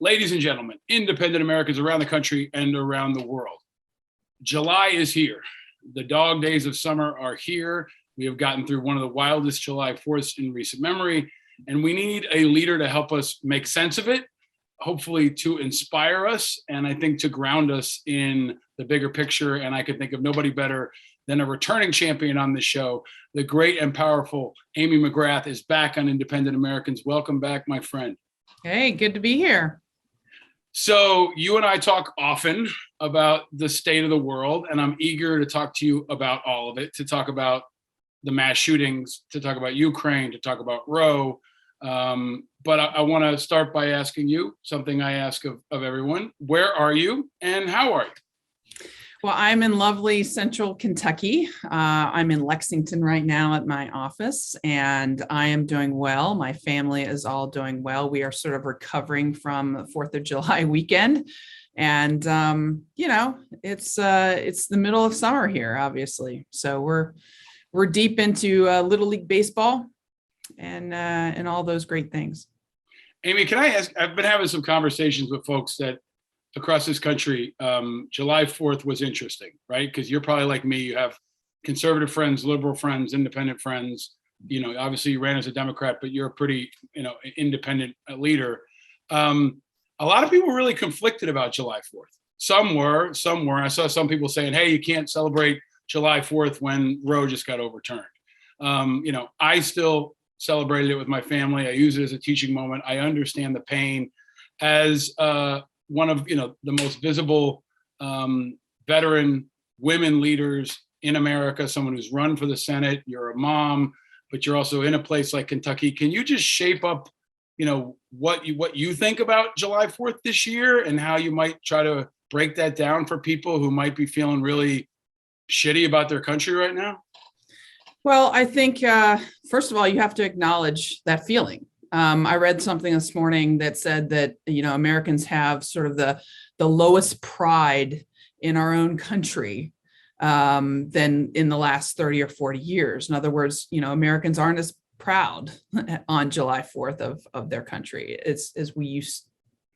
Ladies and gentlemen, independent Americans around the country and around the world, July is here. The dog days of summer are here. We have gotten through one of the wildest July 4ths in recent memory, and we need a leader to help us make sense of it, hopefully to inspire us, and I think to ground us in the bigger picture. And I could think of nobody better than a returning champion on this show. The great and powerful Amy Mcgrath is back on Independent Americans. Welcome back, my friend. Hey, good to be here. So you and I talk often about the state of the world, and I'm eager to talk to you about all of it, to talk about the mass shootings, to talk about Ukraine, to talk about Roe. But I want to start by asking you something I ask of everyone. Where are you and how are you? Well, I'm in lovely central Kentucky. I'm in Lexington right now at my office, and I am doing well. My family is all doing well. We are sort of recovering from the 4th of July weekend. And, it's the middle of summer here, obviously. So we're deep into Little League baseball and all those great things. Amy, can I ask, I've been having some conversations with folks that across this country, July 4th was interesting, right? Because you're probably like me, you have conservative friends, liberal friends, independent friends. You know, obviously you ran as a Democrat, but you're a pretty, independent leader. A lot of people were really conflicted about July 4th. Some were. I saw some people saying, hey, you can't celebrate July 4th when Roe just got overturned. I still celebrated it with my family. I use it as a teaching moment. I understand the pain as one of the most visible veteran women leaders in America, someone who's run for the Senate. You're a mom, but you're also in a place like Kentucky. Can you just shape up, what you think about July 4th this year and how you might try to break that down for people who might be feeling really shitty about their country right now? Well, I think, first of all, you have to acknowledge that feeling. I read something this morning that said that, Americans have sort of the lowest pride in our own country than in the last 30 or 40 years. In other words, Americans aren't as proud on July 4th of their country as we used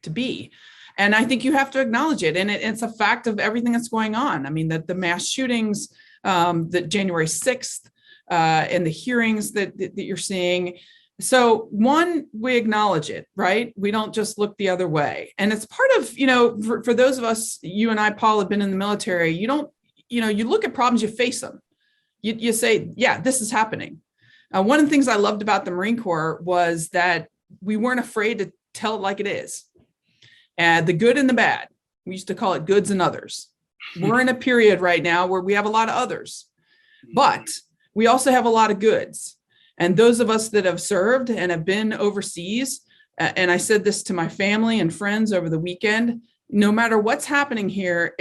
to be. And I think you have to acknowledge it. And it's a fact of everything that's going on. I mean, that the mass shootings, the January 6th, and the hearings that you're seeing. So one, we acknowledge it, right? We don't just look the other way. And it's part of, for those of us, you and I, Paul, have been in the military, you look at problems, you face them. You say, yeah, this is happening. One of the things I loved about the Marine Corps was that we weren't afraid to tell it like it is. And the good and the bad, we used to call it goods and others. We're in a period right now where we have a lot of others, but we also have a lot of goods. And those of us that have served and have been overseas, and I said this to my family and friends over the weekend, no matter what's happening here,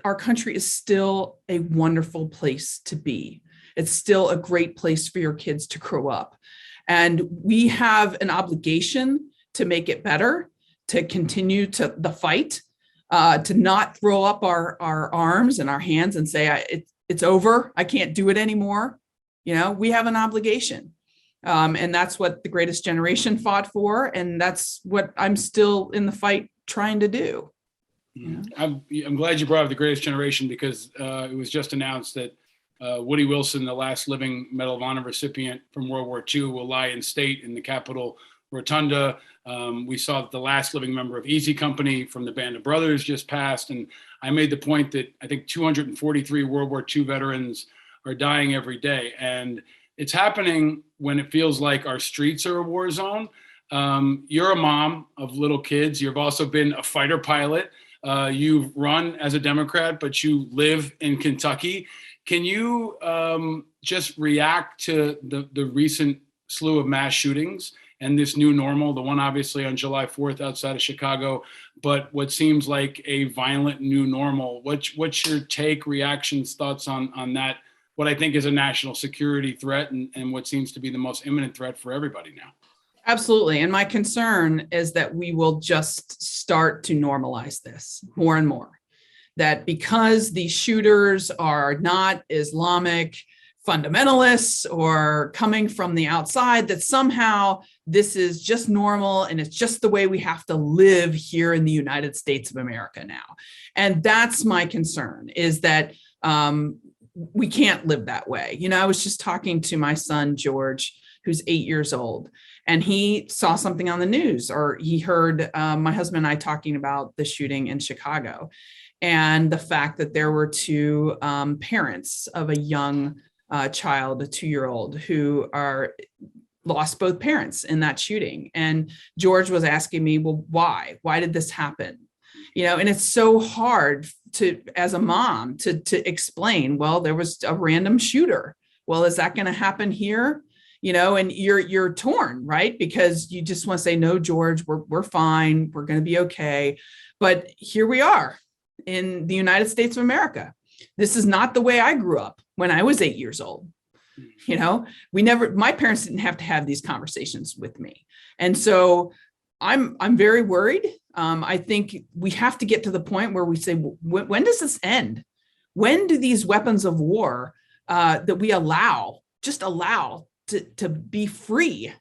our country is still a wonderful place to be. It's still a great place for your kids to grow up. And we have an obligation to make it better, to continue to the fight, to not throw up our arms and our hands and say, it's over, I can't do it anymore. We have an obligation. And that's what the greatest generation fought for. And that's what I'm still in the fight trying to do. I'm glad you brought up the greatest generation because it was just announced that Woody Wilson, the last living Medal of Honor recipient from World War II, will lie in state in the Capitol Rotunda. We saw that the last living member of Easy Company from the Band of Brothers just passed. And I made the point that I think 243 World War II veterans are dying every day. And it's happening when it feels like our streets are a war zone. You're a mom of little kids. You've also been a fighter pilot. You've run as a Democrat, but you live in Kentucky. Can you just react to the recent slew of mass shootings and this new normal, the one obviously on July 4th outside of Chicago, but what seems like a violent new normal? What's your take, reactions, thoughts on that, what I think is a national security threat and what seems to be the most imminent threat for everybody now? Absolutely. And my concern is that we will just start to normalize this more and more. That because these shooters are not Islamic fundamentalists or coming from the outside, that somehow this is just normal and it's just the way we have to live here in the United States of America now. And that's my concern, is that we can't live that way. I was just talking to my son, George, who's 8 years old, and he saw something on the news, or he heard my husband and I talking about the shooting in Chicago and the fact that there were two parents of a young child, a 2-year-old, who lost both parents in that shooting. And George was asking me, well, why? Why did this happen? And it's so hard as a mom, to explain, well, there was a random shooter. Well, is that going to happen here? And you're torn, right? Because you just want to say, no, George, we're fine. We're going to be okay. But here we are in the United States of America. This is not the way I grew up when I was 8 years old. My parents didn't have to have these conversations with me. And so I'm very worried. I think we have to get to the point where we say, when does this end? When do these weapons of war that we allow to be free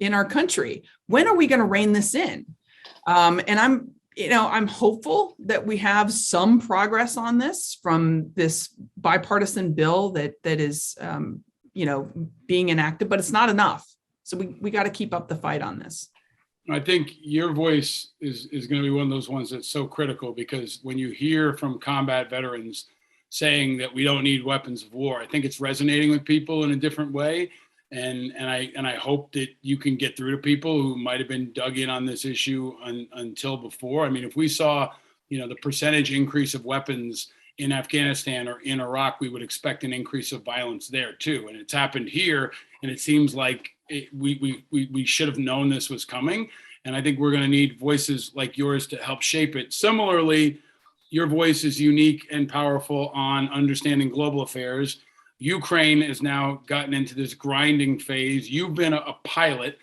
in our country, when are we going to rein this in? And I'm hopeful that we have some progress on this from this bipartisan bill that is, being enacted, but it's not enough. So we got to keep up the fight on this. I think your voice is going to be one of those ones that's so critical, because when you hear from combat veterans saying that we don't need weapons of war, I think it's resonating with people in a different way. And I hope that you can get through to people who might have been dug in on this issue until before. I mean, if we saw, the percentage increase of weapons in Afghanistan or in Iraq, we would expect an increase of violence there too. And it's happened here, and it seems like we should have known this was coming. And I think we're going to need voices like yours to help shape it. Similarly, your voice is unique and powerful on understanding global affairs. Ukraine has now gotten into this grinding phase. You've been a pilot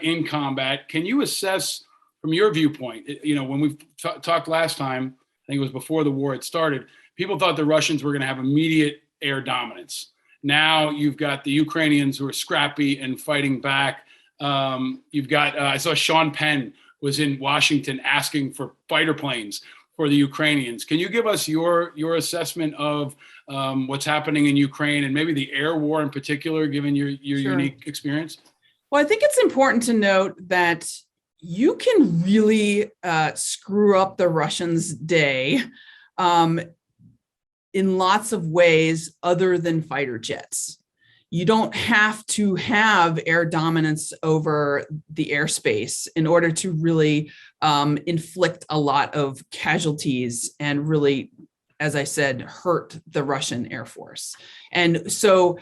in combat. Can you assess from your viewpoint, when we talked last time, I think it was before the war had started, people thought the Russians were going to have immediate air dominance. Now you've got the Ukrainians who are scrappy and fighting back. You've got, I saw Sean Penn was in Washington asking for fighter planes for the Ukrainians. Can you give us your assessment of what's happening in Ukraine, and maybe the air war in particular, given your Sure. unique experience? Well, I think it's important to note that you can really screw up the Russians' day in lots of ways other than fighter jets. You don't have to have air dominance over the airspace in order to really inflict a lot of casualties and really, as I said, hurt the Russian Air Force. And so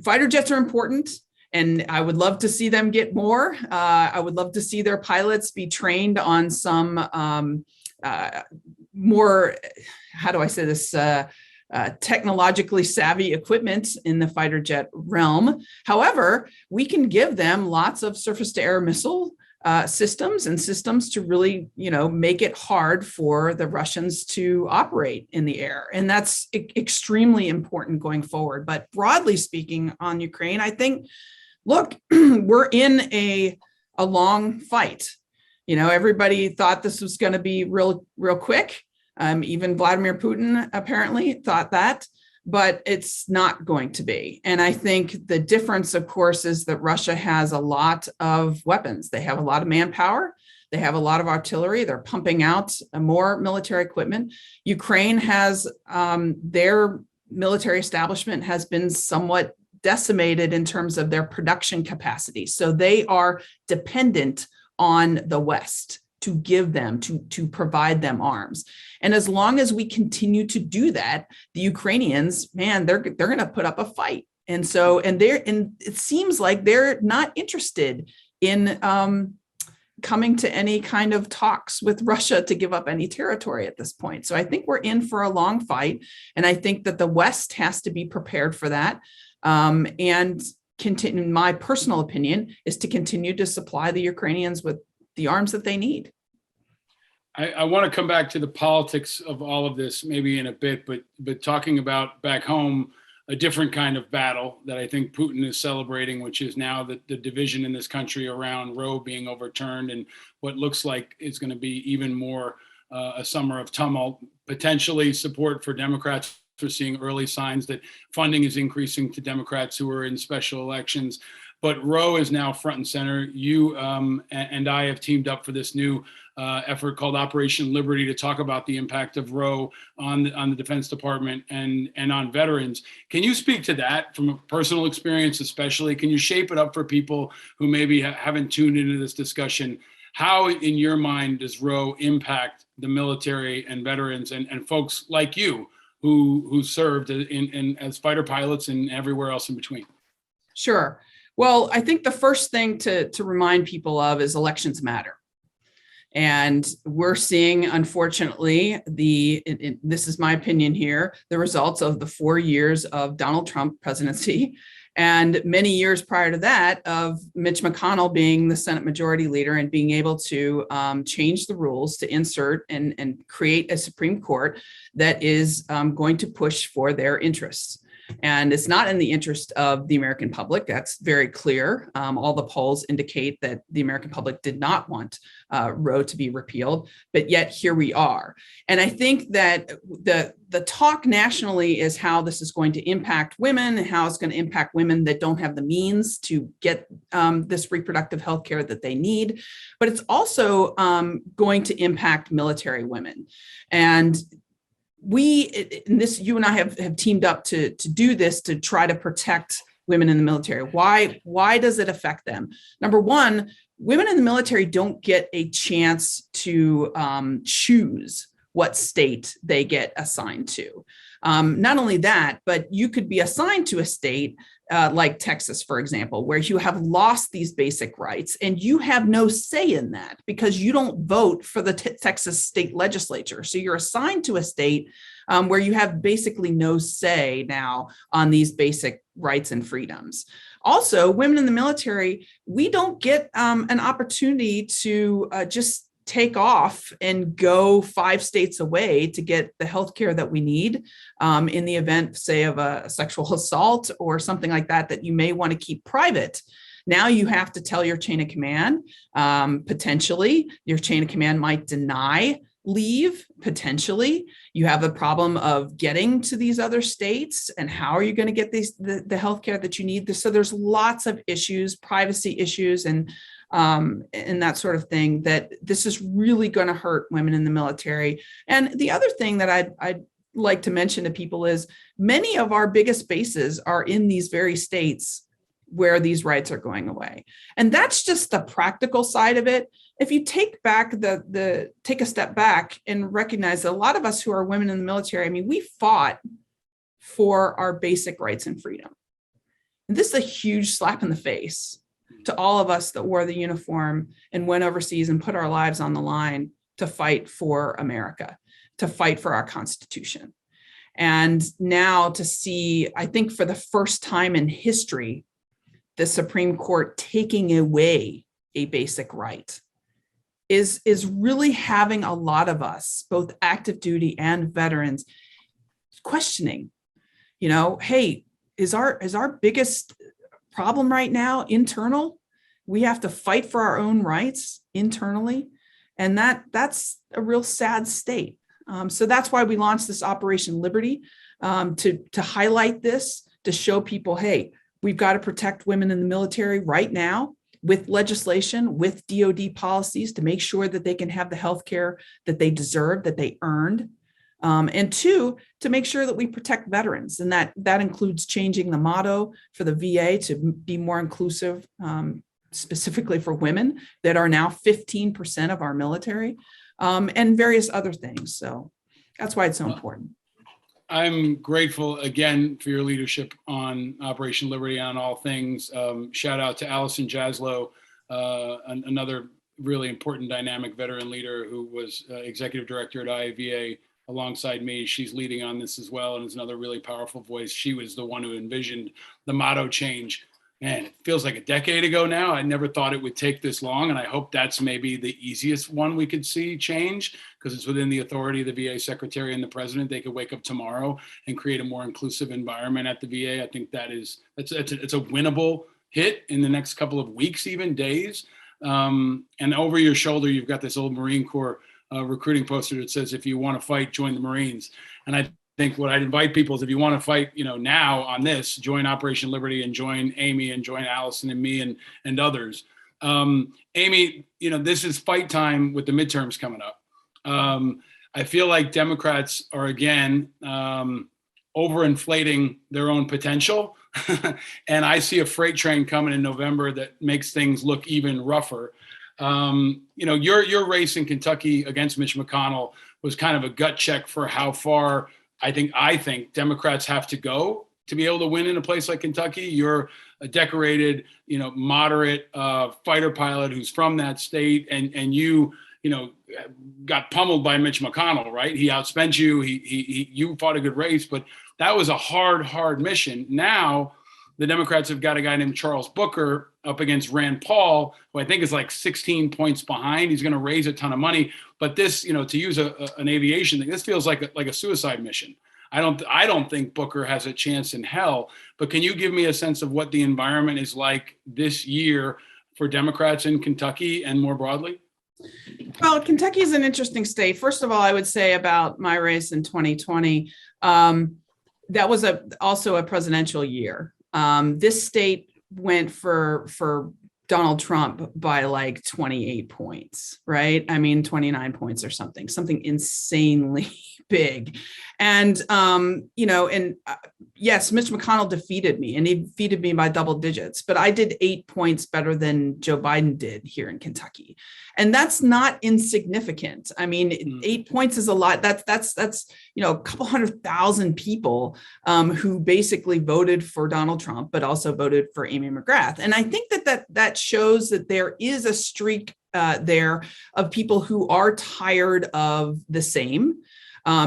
fighter jets are important, and I would love to see them get more. I would love to see their pilots be trained on some more, how do I say this, technologically savvy equipment in the fighter jet realm. However, we can give them lots of surface-to-air missile systems to really, make it hard for the Russians to operate in the air. And that's extremely important going forward. But broadly speaking on Ukraine, I think, look, we're in a long fight. Everybody thought this was going to be real quick. Even Vladimir Putin apparently thought that, but it's not going to be. And I think the difference, of course, is that Russia has a lot of weapons. They have a lot of manpower. They have a lot of artillery. They're pumping out more military equipment. Ukraine has their military establishment has been somewhat decimated in terms of their production capacity. So they are dependent on the West to give them, to provide them arms. And as long as we continue to do that, the Ukrainians, man, they're going to put up a fight. And so, and it seems like they're not interested in coming to any kind of talks with Russia to give up any territory at this point. So I think we're in for a long fight. And I think that the West has to be prepared for that. And continue, my personal opinion is to continue to supply the Ukrainians with the arms that they need. I want to come back to the politics of all of this maybe in a bit, but talking about back home, a different kind of battle that I think Putin is celebrating, which is now the division in this country around Roe being overturned, and what looks like is going to be even more a summer of tumult, potentially support for Democrats. We're seeing early signs that funding is increasing to Democrats who are in special elections. But Roe is now front and center. You and I have teamed up for this new effort called Operation Liberty to talk about the impact of Roe on the Defense Department and on veterans. Can you speak to that from a personal experience, especially? Can you shape it up for people who maybe haven't tuned into this discussion? How, in your mind, does Roe impact the military and veterans and folks like you who served as fighter pilots and everywhere else in between? Sure. Well, I think the first thing to remind people of is elections matter. And we're seeing, unfortunately, this is my opinion here, the results of the 4 years of Donald Trump presidency and many years prior to that of Mitch McConnell being the Senate Majority Leader and being able to change the rules to insert and create a Supreme Court that is going to push for their interests. And it's not in the interest of the American public. That's very clear. All the polls indicate that the American public did not want Roe to be repealed, but yet here we are. And I think that the talk nationally is how this is going to impact women, and how it's going to impact women that don't have the means to get this reproductive health care that they need. But it's also going to impact military women. And you and I have teamed up to do this, to try to protect women in the military. Why does it affect them? Number one, women in the military don't get a chance to choose what state they get assigned to. Not only that, but you could be assigned to a state like Texas, for example, where you have lost these basic rights and you have no say in that because you don't vote for the Texas state legislature. So you're assigned to a state where you have basically no say now on these basic rights and freedoms. Also, women in the military, we don't get an opportunity to just take off and go 5 states away to get the healthcare that we need in the event, say, of a sexual assault or something like that you may want to keep private. Now you have to tell your chain of command. Potentially, your chain of command might deny leave. Potentially, you have a problem of getting to these other states, and how are you going to get the healthcare that you need? So there's lots of issues, privacy issues, and that sort of thing, that this is really going to hurt women in the military. And the other thing that I'd like to mention to people is many of our biggest bases are in these very states where these rights are going away. And that's just the practical side of it. If you take a step back and recognize that a lot of us who are women in the military, I mean, we fought for our basic rights and freedom. And this is a huge slap in the face to all of us that wore the uniform and went overseas and put our lives on the line to fight for America, to fight for our Constitution. And now to see, I think for the first time in history, the Supreme Court taking away a basic right is really having a lot of us, both active duty and veterans, questioning, hey, is our biggest problem right now internal? We have to fight for our own rights internally, and that's a real sad state. So that's why we launched this Operation Liberty, to highlight this, to show people, hey, we've got to protect women in the military right now with legislation, with DoD policies, to make sure that they can have the health care that they deserve, that they earned. And 2, to make sure that we protect veterans. And that includes changing the motto for the VA to be more inclusive, specifically for women that are now 15% of our military, and various other things. So that's why it's so important. I'm grateful again for your leadership on Operation Liberty on all things. Shout out to Allison Jaslow, another really important dynamic veteran leader who was executive director at IAVA alongside me. She's leading on this as well, and is another really powerful voice. She was the one who envisioned the motto change man, it feels like a decade ago now. I never thought it would take this long. And I hope that's maybe the easiest one we could see change, because it's within the authority of the VA secretary and the president. They could wake up tomorrow and create a more inclusive environment at the VA. I think it's a winnable hit in the next couple of weeks, even days. And over your shoulder, you've got this old Marine Corps recruiting poster that says, if you want to fight, join the Marines. And I think what I'd invite people is, if you want to fight, now on this, join Operation Liberty and join Amy and join Allison and me and others. Amy, this is fight time with the midterms coming up. I feel like Democrats are again overinflating their own potential. And I see a freight train coming in November that makes things look even rougher. Your race in Kentucky against Mitch McConnell was kind of a gut check for how far I think Democrats have to go to be able to win in a place like Kentucky. You're a decorated, moderate fighter pilot who's from that state, and you got pummeled by Mitch McConnell, right? He outspent you. You fought a good race, but that was a hard mission. Now the Democrats have got a guy named Charles Booker up against Rand Paul, who I think is like 16 points behind. He's going to raise a ton of money, but this, to use an aviation thing, this feels like a suicide mission. I don't think Booker has a chance in hell. But can you give me a sense of what the environment is like this year for Democrats in Kentucky and more broadly? Well, Kentucky is an interesting state. First of all, I would say about my race in 2020, that was also a presidential year. This state went for Donald Trump by like 28 points, right? 29 points or something insanely big. And, yes, Mitch McConnell defeated me, and he defeated me by double digits, but I did 8 points better than Joe Biden did here in Kentucky. And that's not insignificant. 8 points is a lot. That's a couple 100,000 people who basically voted for Donald Trump, but also voted for Amy Mcgrath. And I think that shows that there is a streak there of people who are tired of the same.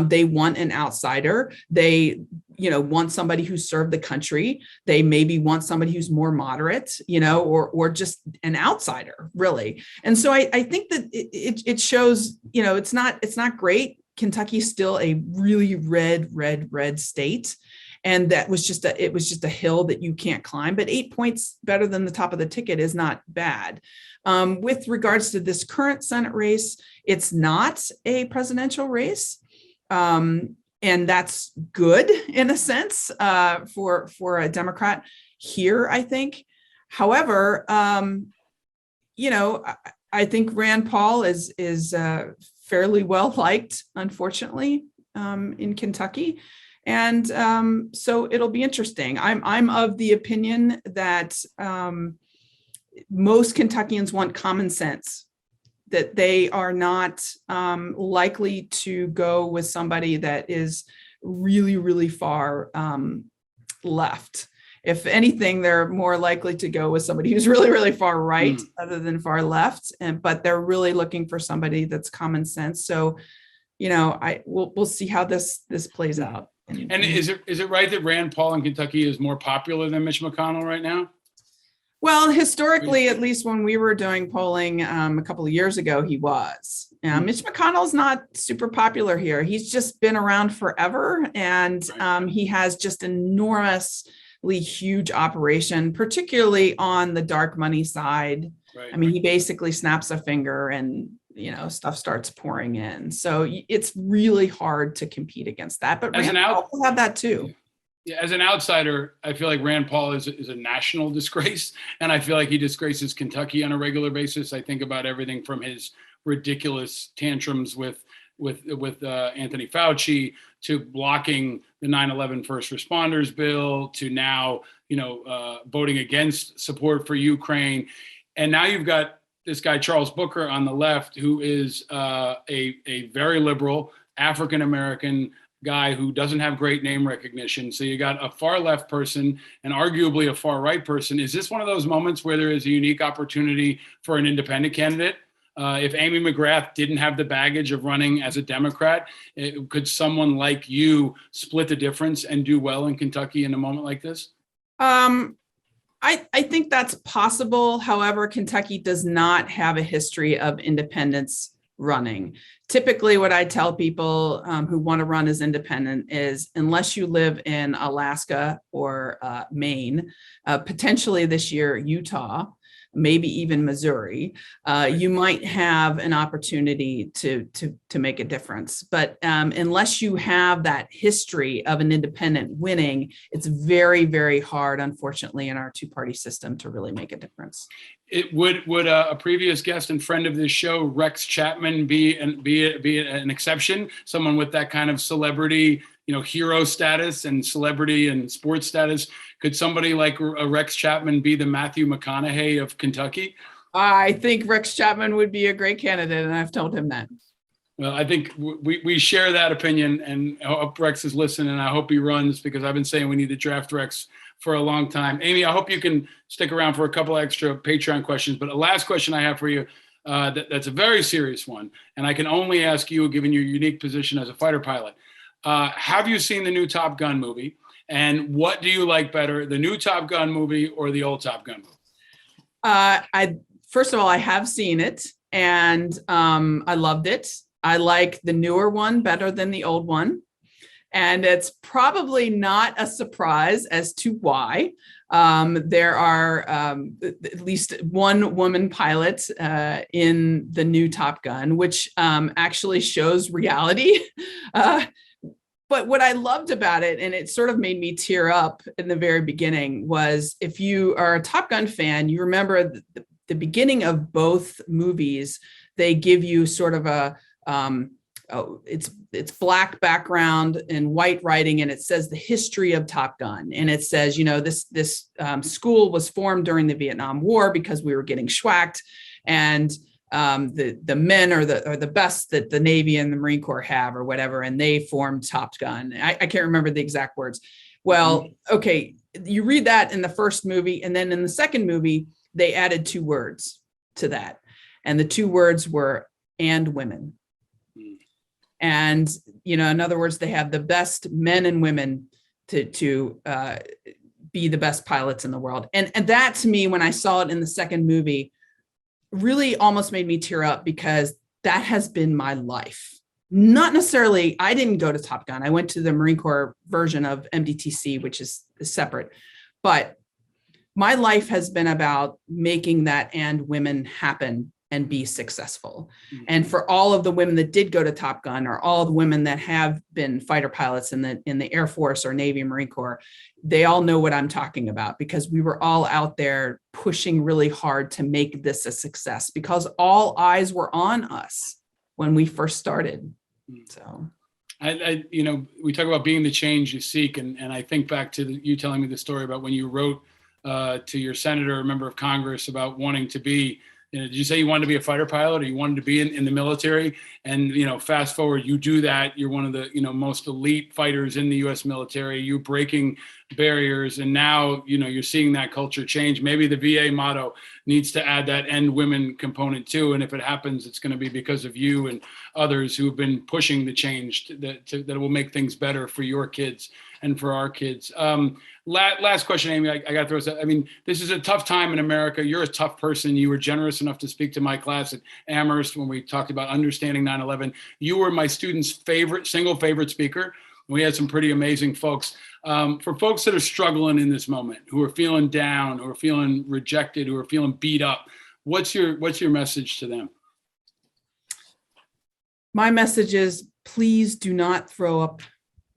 They want an outsider. They, want somebody who served the country. They maybe want somebody who's more moderate, or just an outsider, really. And so I think that it shows, it's not great. Kentucky's still a really red state. And that was just a hill that you can't climb, but 8 points better than the top of the ticket is not bad. With regards to this current Senate race, it's not a presidential race. And that's good in a sense for a Democrat here, I think. However, I think Rand Paul is fairly well liked, unfortunately, in Kentucky. And so it'll be interesting. I'm of the opinion that most Kentuckians want common sense, that they are not likely to go with somebody that is really far left. If anything, they're more likely to go with somebody who's really far right other than far left. But they're really looking for somebody that's common sense. So, we'll see how this plays out. And is it right that Rand Paul in Kentucky is more popular than Mitch McConnell right now? Well, historically, at least when we were doing polling a couple of years ago, he was. Mitch McConnell's not super popular here. He's just been around forever, and he has just enormously huge operation, particularly on the dark money side. Right. He basically snaps a finger and stuff starts pouring in. So it's really hard to compete against that. But Rand Paul will have that too. Yeah, as an outsider, I feel like Rand Paul is a national disgrace, and I feel like he disgraces Kentucky on a regular basis. I think about everything from his ridiculous tantrums with Anthony Fauci, to blocking the 9/11 first responders bill, to now voting against support for Ukraine, and now you've got this guy Charles Booker on the left, who is a very liberal African American guy who doesn't have great name recognition. So you got a far left person and arguably a far right person. Is this one of those moments where there is a unique opportunity for an independent candidate? If Amy Mcgrath didn't have the baggage of running as a Democrat, could someone like you split the difference and do well in Kentucky in a moment like this? I think that's possible. However, Kentucky does not have a history of independence running. Typically, what I tell people who want to run as independent is unless you live in Alaska or Maine, potentially this year, Utah, maybe even Missouri, you might have an opportunity to make a difference. But unless you have that history of an independent winning, it's very, very hard, unfortunately, in our two-party system to really make a difference. It would a previous guest and friend of this show, Rex Chapman, be an exception? Someone with that kind of celebrity, hero status and celebrity and sports status. Could somebody like Rex Chapman be the Matthew McConaughey of Kentucky? I think Rex Chapman would be a great candidate, and I've told him that. Well, I think we share that opinion, and I hope Rex is listening, and I hope he runs, because I've been saying we need to draft Rex for a long time. Amy, I hope you can stick around for a couple extra Patreon questions. But a last question I have for you, that's a very serious one, and I can only ask you, given your unique position as a fighter pilot. Have you seen the new Top Gun movie? And what do you like better, the new Top Gun movie or the old Top Gun movie? First of all, I have seen it, and I loved it. I like the newer one better than the old one. And it's probably not a surprise as to why. There are at least one woman pilot in the new Top Gun, which actually shows reality. But what I loved about it, and it sort of made me tear up in the very beginning, was if you are a Top Gun fan, you remember the beginning of both movies, they give you sort of a, it's black background and white writing, and it says the history of Top Gun. And it says, this school was formed during the Vietnam War because we were getting schwacked, and the men are the best that the Navy and the Marine Corps have, or whatever, and they formed Top Gun. I can't remember the exact words. Well, okay, you read that in the first movie, and then in the second movie, they added 2 words to that. And the 2 words were "and women." And, in other words, they have the best men and women to be the best pilots in the world. And that, to me, when I saw it in the second movie, really almost made me tear up, because that has been my life. Not necessarily, I didn't go to Top Gun. I went to the Marine Corps version of MDTC, which is separate. But my life has been about making that "and women" happen and be successful. Mm-hmm. And for all of the women that did go to Top Gun, or all the women that have been fighter pilots in the Air Force or Navy and Marine Corps, they all know what I'm talking about, because we were all out there pushing really hard to make this a success, because all eyes were on us when we first started. So we talk about being the change you seek. And I think back to you telling me the story about when you wrote to your senator, a member of Congress, about wanting to be, did you say you wanted to be a fighter pilot, or you wanted to be in the military? And, fast forward, you do that. You're one of the, most elite fighters in the U.S. military. You're breaking barriers. And now, you're seeing that culture change. Maybe the VA motto needs to add that "and women" component too. And if it happens, it's going to be because of you and others who have been pushing the change that will make things better for your kids and for our kids. Last question, Amy, I got to throw this out. I mean, this is a tough time in America. You're a tough person. You were generous enough to speak to my class at Amherst when we talked about understanding 9/11. You were my students' single favorite speaker. We had some pretty amazing folks. For folks that are struggling in this moment, who are feeling down, who are feeling rejected, who are feeling beat up, what's your message to them? My message is, please do not throw up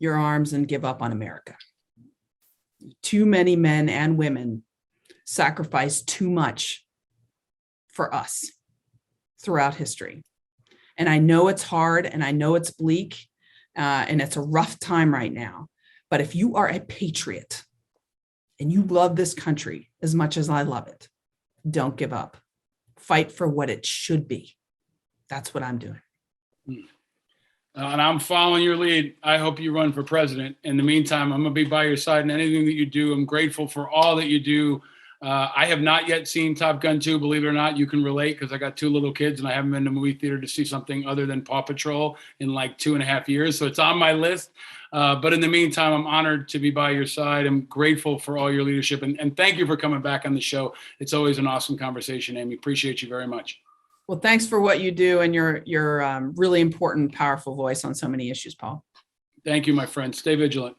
your arms and give up on America. Too many men and women sacrifice too much for us throughout history. And I know it's hard, and I know it's bleak, and it's a rough time right now. But if you are a patriot and you love this country as much as I love it, don't give up. Fight for what it should be. That's what I'm doing. And I'm following your lead. I hope you run for president. In the meantime, I'm going to be by your side in anything that you do. I'm grateful for all that you do. I have not yet seen Top Gun 2, believe it or not. You can relate, because I got 2 little kids and I haven't been to a movie theater to see something other than Paw Patrol in like 2.5 years. So it's on my list. But in the meantime, I'm honored to be by your side. I'm grateful for all your leadership, and thank you for coming back on the show. It's always an awesome conversation, Amy. Appreciate you very much. Well, thanks for what you do and your really important, powerful voice on so many issues, Paul. Thank you, my friend. Stay vigilant.